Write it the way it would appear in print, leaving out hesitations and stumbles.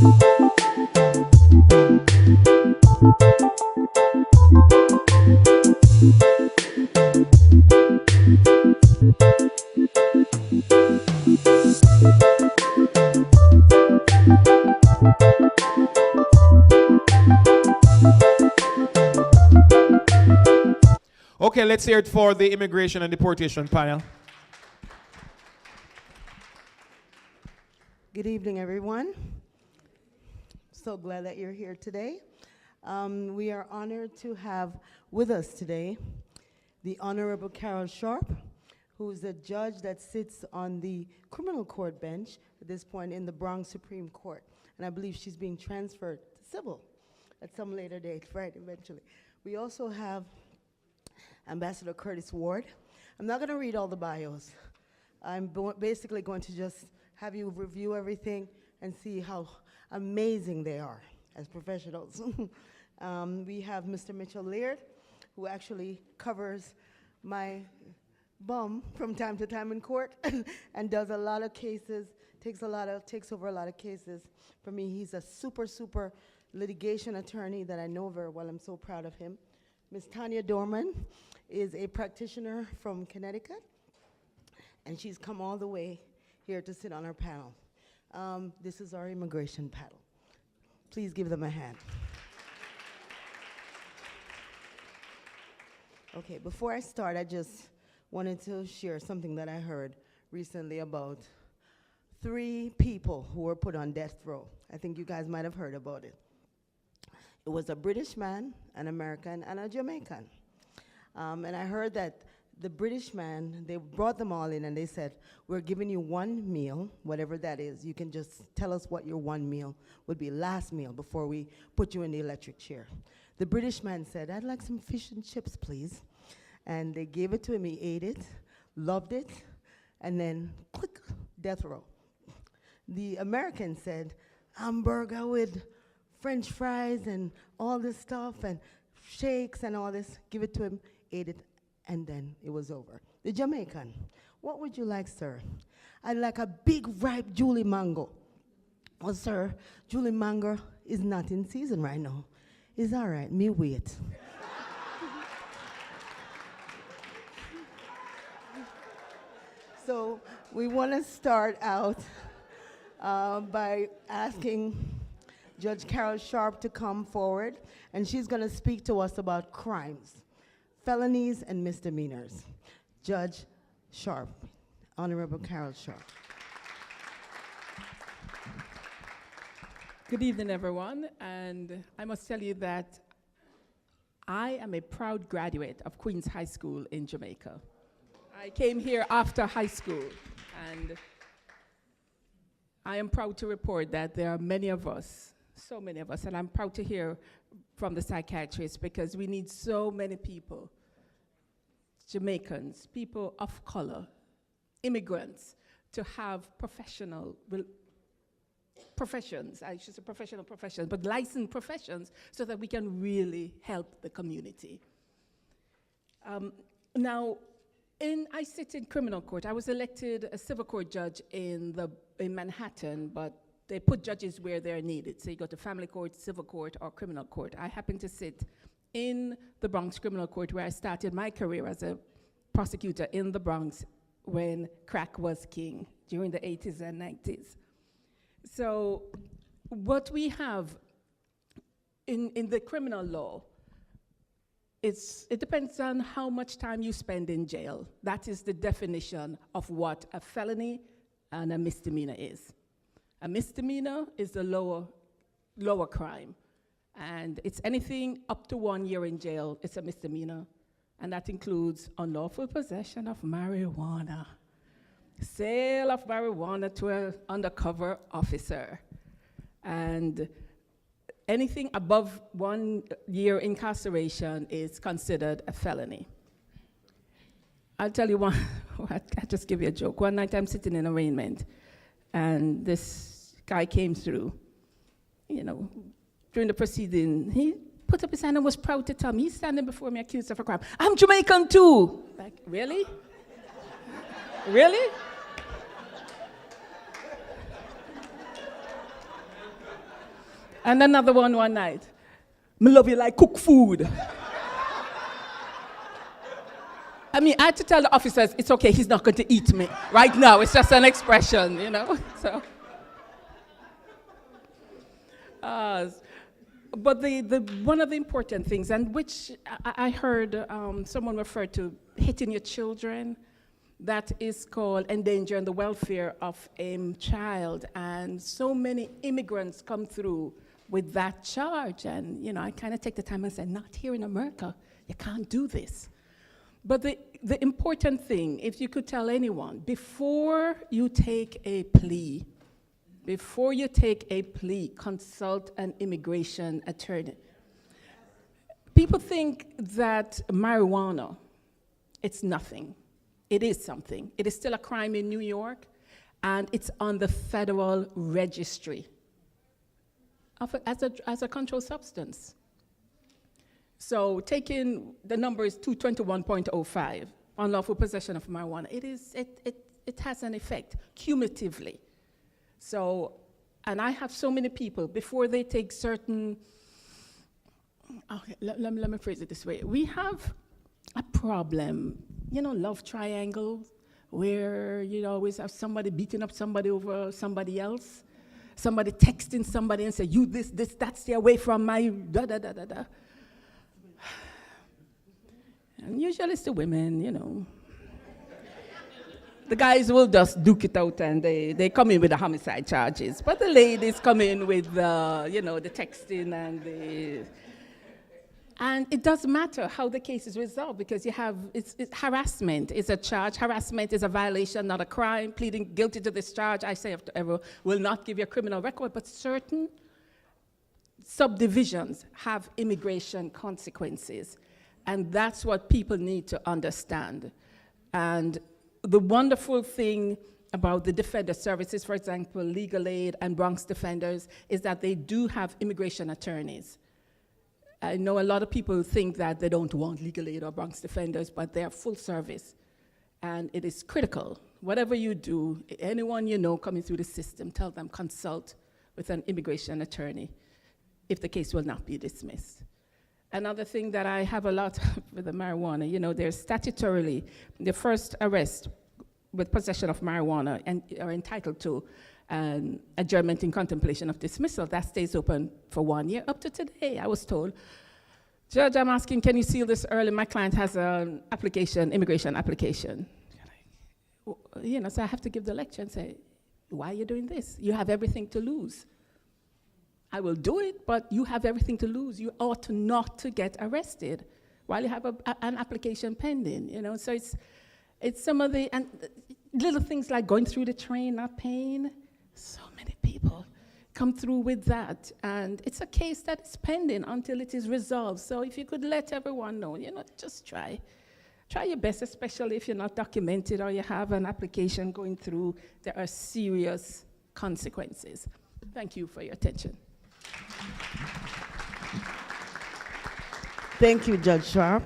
Okay, let's hear it for the immigration and deportation panel. Good evening, everyone. So glad that you're here today. We are honored to have with us today the Honorable Carol Sharp, who is a judge that sits on the criminal court bench at this point in the Bronx Supreme Court. And I believe she's being transferred to civil at some later date, right, eventually. We also have Ambassador Curtis Ward. I'm not going to read all the bios. I'm basically going to just have you review everything and see how amazing they are as professionals. We have Mr. Mitchell Laird, who actually covers my bum from time to time in court and does a lot of cases, takes over a lot of cases. For me, he's a super litigation attorney that I know very well. I'm so proud of him. Ms. Tanya Dorman is a practitioner from Connecticut, and she's come all the way here to sit on our panel. This is our immigration panel. Please give them a hand. Okay, before I start, I just wanted to share something that I heard recently about 3 people who were put on death row. I think you guys might have heard about it. It was a British man, an American, and a Jamaican. And I heard that the British man, they brought them all in and they said, we're giving you 1 meal, whatever that is. You can just tell us what your 1 meal would be, last meal, before we put you in the electric chair. The British man said, I'd like some fish and chips, please. And they gave it to him, he ate it, loved it, and then click, death row. The American said, hamburger with French fries and all this stuff and shakes and all this. Give it to him, ate it, and then it was over. The Jamaican, what would you like, sir? I'd like a big ripe Julie mango. Oh, sir, Julie mango is not in season right now. It's all right, me wait. So we want to start out by asking Judge Carol Sharp to come forward, and she's going to speak to us about crimes, felonies, and misdemeanors. Judge Sharp, Honorable Carol Sharp. Good evening, everyone, and I must tell you that I am a proud graduate of Queens High School in Jamaica. I came here after high school, and I am proud to report that there are many of us, so many of us, and I'm proud to hear from the psychiatrists because we need so many people, Jamaicans, people of color, immigrants, to have professional professions, I should say professional professions, but licensed professions so that we can really help the community. Now, I sit in criminal court. I was elected a civil court judge in Manhattan, but they put judges where they're needed. So you go to family court, civil court, or criminal court. I happen to sit in the Bronx Criminal Court where I started my career as a prosecutor in the Bronx when crack was king during the 80s and 90s. So what we have in the criminal law, it depends on how much time you spend in jail. That is the definition of what a felony and a misdemeanor is. A misdemeanor is the lower crime. And it's anything up to 1 year in jail, it's a misdemeanor. And that includes unlawful possession of marijuana, sale of marijuana to an undercover officer, and anything above 1 year incarceration is considered a felony. I'll tell you one, I'll just give you a joke. One night I'm sitting in arraignment, and this guy came through, during the proceeding. He put up his hand and was proud to tell me, he's standing before me accused of a crime. I'm Jamaican too. Like, really? Really? And another one night. Me love you like cook food. I mean, I had to tell the officers, it's okay, he's not going to eat me right now. It's just an expression, you know. So, but one of the important things, and which I heard someone refer to hitting your children, that is called endangering the welfare of a child. And so many immigrants come through with that charge. And, you know, I kind of take the time and say, not here in America. You can't do this. But the important thing, if you could tell anyone, before you take a plea, consult an immigration attorney. People think that marijuana, it's nothing. It is something. It is still a crime in New York, and it's on the federal registry as a controlled substance. So taking the number is 221.05, unlawful possession of marijuana. It has an effect cumulatively. So, and I have so many people, before they take certain, okay, let me phrase it this way. We have a problem, you know, love triangle, where you always have somebody beating up somebody over somebody else, somebody texting somebody and say, you this, that, stay away from my da-da-da-da-da. And usually it's the women, you know. The guys will just duke it out and they come in with the homicide charges. But the ladies come in with, you know, the texting and it doesn't matter how the case is resolved, because you have, it's harassment is a charge. Harassment is a violation, not a crime. Pleading guilty to this charge, I say after ever, will not give you a criminal record, but certain subdivisions have immigration consequences. And that's what people need to understand. And the wonderful thing about the defender services, for example, Legal Aid and Bronx Defenders, is that they do have immigration attorneys. I know a lot of people think that they don't want Legal Aid or Bronx Defenders, but they are full service. And it is critical. Whatever you do, anyone you know coming through the system, tell them consult with an immigration attorney if the case will not be dismissed. Another thing that I have a lot with the marijuana, you know, there's statutorily, the first arrest with possession of marijuana and are entitled to an adjournment in contemplation of dismissal. That stays open for 1 year. Up to today, I was told, Judge, I'm asking, can you seal this early? My client has an application, immigration application. You know, so I have to give the lecture and say, why are you doing this? You have everything to lose. I will do it, but you have everything to lose. You ought not to get arrested while you have an application pending, you know? So it's some of the little things like going through the train, not paying. So many people come through with that. And it's a case that is pending until it is resolved. So if you could let everyone know, you know, just try. Try your best, especially if you're not documented or you have an application going through. There are serious consequences. Thank you for your attention. Thank you, Judge Sharp.